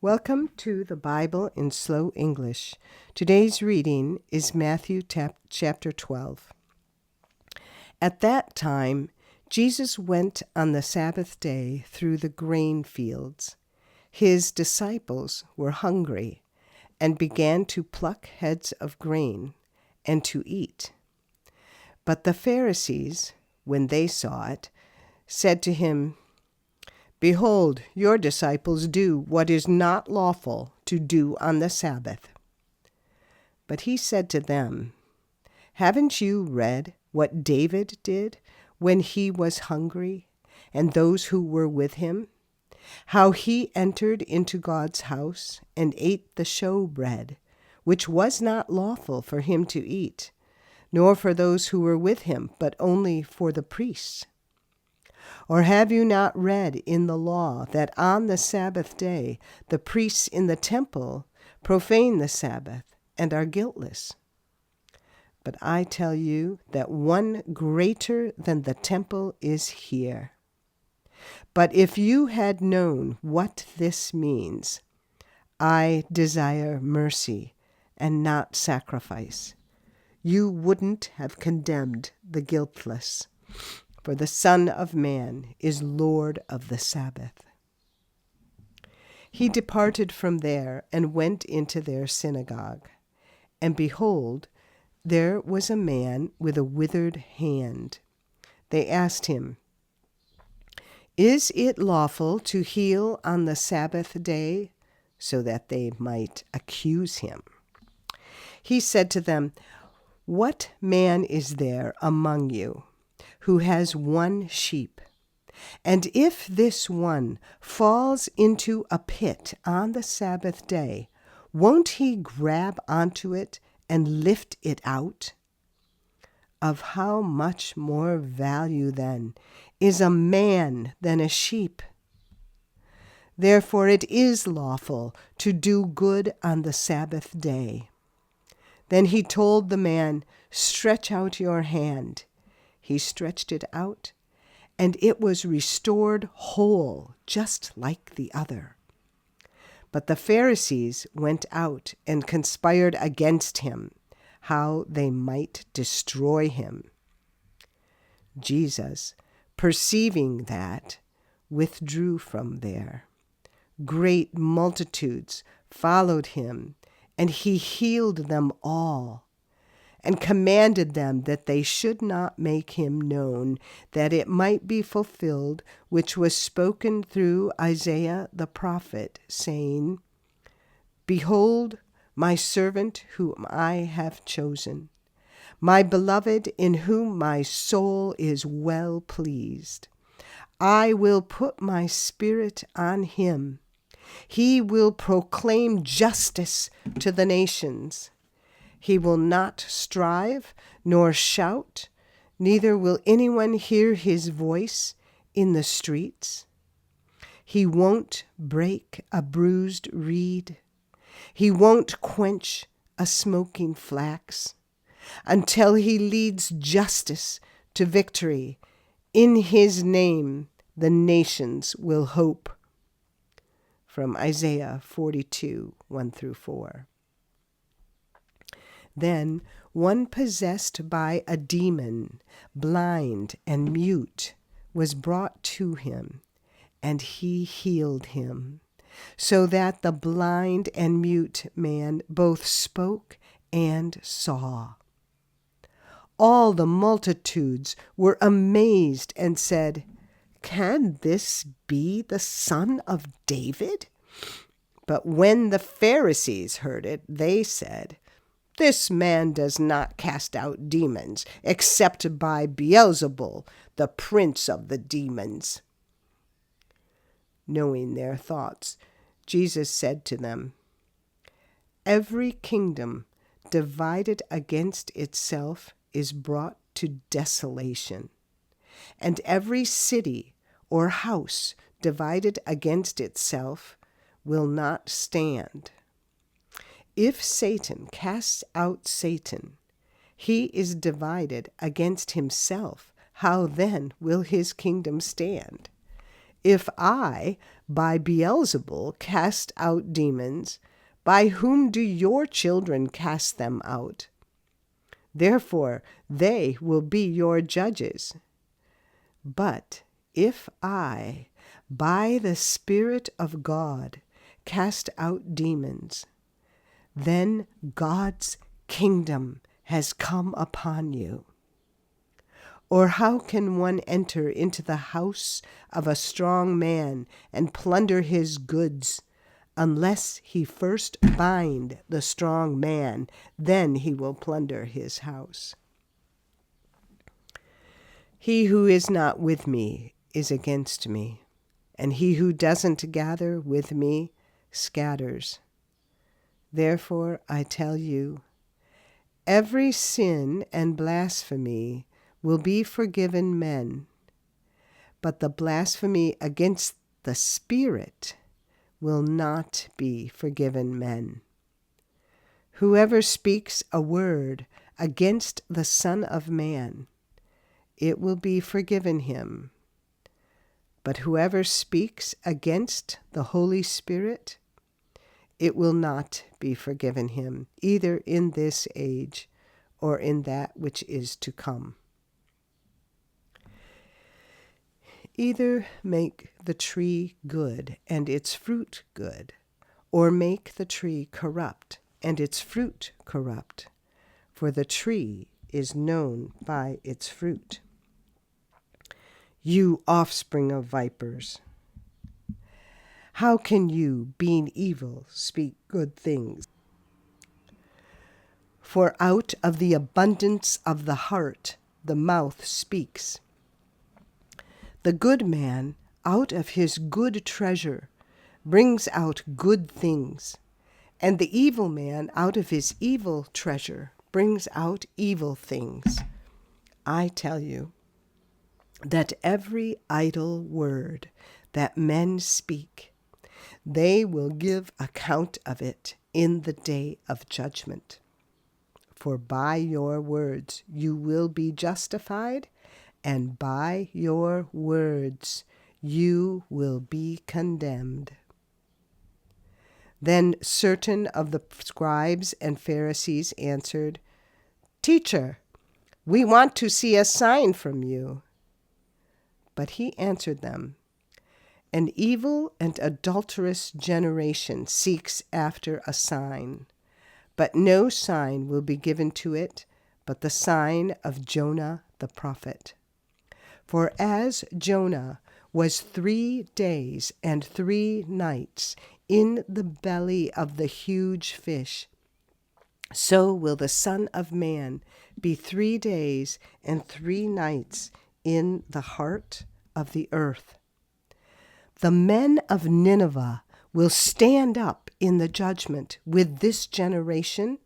Welcome to the Bible in Slow English. Today's reading is Matthew chapter 12. At that time, Jesus went on the Sabbath day through the grain fields. His disciples were hungry and began to pluck heads of grain and to eat. But the Pharisees, when they saw it, said to him, "Behold, your disciples do what is not lawful to do on the Sabbath." But he said to them, "Haven't you read what David did when he was hungry, and those who were with him? How he entered into God's house and ate the showbread, which was not lawful for him to eat, nor for those who were with him, but only for the priests? Or have you not read in the law that on the Sabbath day the priests in the temple profane the Sabbath and are guiltless? But I tell you that one greater than the temple is here. But if you had known what this means, 'I desire mercy and not sacrifice,' you wouldn't have condemned the guiltless. For the Son of Man is Lord of the Sabbath." He departed from there and went into their synagogue. And behold, there was a man with a withered hand. They asked him, "Is it lawful to heal on the Sabbath day?" so that they might accuse him. He said to them, "What man is there among you who has one sheep, and if this one falls into a pit on the Sabbath day, won't he grab onto it and lift it out? Of how much more value, then, is a man than a sheep? Therefore it is lawful to do good on the Sabbath day." Then he told the man, "Stretch out your hand." He stretched it out, and it was restored whole, just like the other. But the Pharisees went out and conspired against him, how they might destroy him. Jesus, perceiving that, withdrew from there. Great multitudes followed him, and he healed them all, and commanded them that they should not make him known, that it might be fulfilled which was spoken through Isaiah the prophet, saying, "Behold, my servant whom I have chosen, my beloved in whom my soul is well pleased. I will put my spirit on him. He will proclaim justice to the nations. He will not strive nor shout, neither will anyone hear his voice in the streets. He won't break a bruised reed. He won't quench a smoking flax, until he leads justice to victory. In his name the nations will hope." From Isaiah 42, 1-4. Then one possessed by a demon, blind and mute, was brought to him, and he healed him, so that the blind and mute man both spoke and saw. All the multitudes were amazed and said, "Can this be the Son of David?" But when the Pharisees heard it, they said, "This man does not cast out demons, except by Beelzebul, the prince of the demons." Knowing their thoughts, Jesus said to them, "Every kingdom divided against itself is brought to desolation, and every city or house divided against itself will not stand. If Satan casts out Satan, he is divided against himself. How then will his kingdom stand? If I by Beelzebul cast out demons, by whom do your children cast them out? Therefore they will be your judges. But if I, by the Spirit of God, cast out demons, then God's kingdom has come upon you. Or how can one enter into the house of a strong man and plunder his goods, unless he first bind the strong man? Then he will plunder his house. He who is not with me is against me, and he who doesn't gather with me scatters. Therefore I tell you, every sin and blasphemy will be forgiven men, but the blasphemy against the Spirit will not be forgiven men. Whoever speaks a word against the Son of Man, it will be forgiven him. But whoever speaks against the Holy Spirit, it will not be forgiven him, either in this age or in that which is to come. Either make the tree good and its fruit good, or make the tree corrupt and its fruit corrupt, for the tree is known by its fruit. You offspring of vipers, how can you, being evil, speak good things? For out of the abundance of the heart the mouth speaks. The good man, out of his good treasure, brings out good things, and the evil man, out of his evil treasure, brings out evil things. I tell you that every idle word that men speak, they will give account of it in the day of judgment. For by your words you will be justified, and by your words you will be condemned. Then certain of the scribes and Pharisees answered, Teacher, we want to see a sign from you. But he answered them, An evil and adulterous generation seeks after a sign, but no sign will be given to it but the sign of Jonah the prophet. For as Jonah was 3 days and 3 nights in the belly of the huge fish, so will the Son of Man be 3 days and 3 nights in the heart of the earth. The men of Nineveh will stand up in the judgment with this generation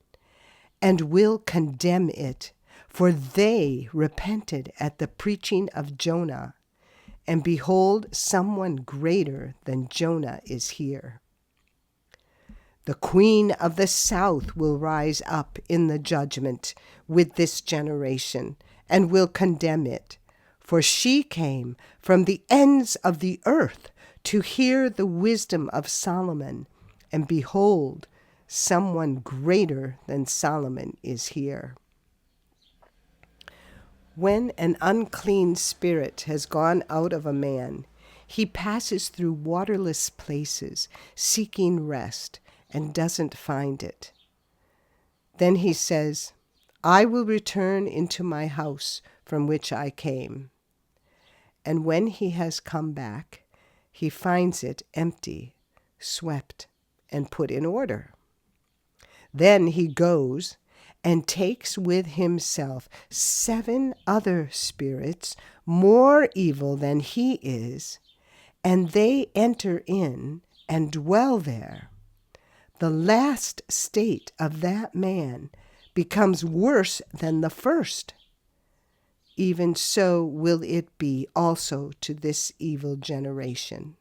and will condemn it, for they repented at the preaching of Jonah, and behold, someone greater than Jonah is here. The queen of the south will rise up in the judgment with this generation and will condemn it, for she came from the ends of the earth to hear the wisdom of Solomon, and behold, someone greater than Solomon is here. When an unclean spirit has gone out of a man, he passes through waterless places, seeking rest, and doesn't find it. Then he says, I will return into my house from which I came. And when he has come back, he finds it empty, swept, and put in order. Then he goes and takes with himself 7 other spirits more evil than he is, and they enter in and dwell there. The last state of that man becomes worse than the first. Even so will it be also to this evil generation.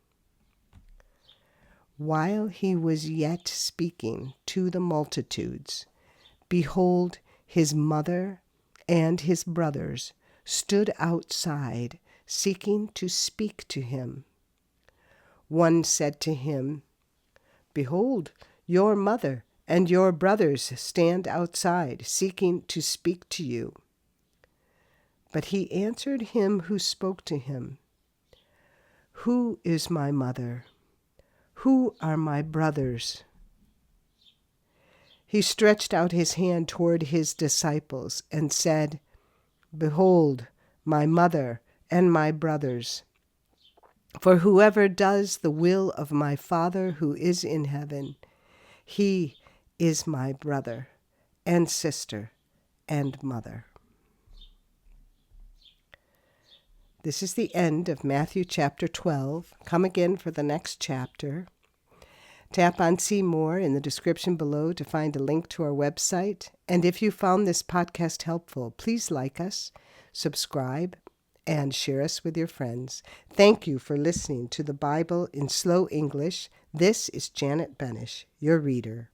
While he was yet speaking to the multitudes, behold, his mother and his brothers stood outside, seeking to speak to him. One said to him, "Behold, your mother and your brothers stand outside, seeking to speak to you." But he answered him who spoke to him, "Who is my mother? Who are my brothers?" He stretched out his hand toward his disciples and said, "Behold, my mother and my brothers. For whoever does the will of my Father who is in heaven, he is my brother and sister and mother." This is the end of Matthew chapter 12. Come again for the next chapter. Tap on See More in the description below to find a link to our website. And if you found this podcast helpful, please like us, subscribe, and share us with your friends. Thank you for listening to the Bible in Slow English. This is Janet Benish, your reader.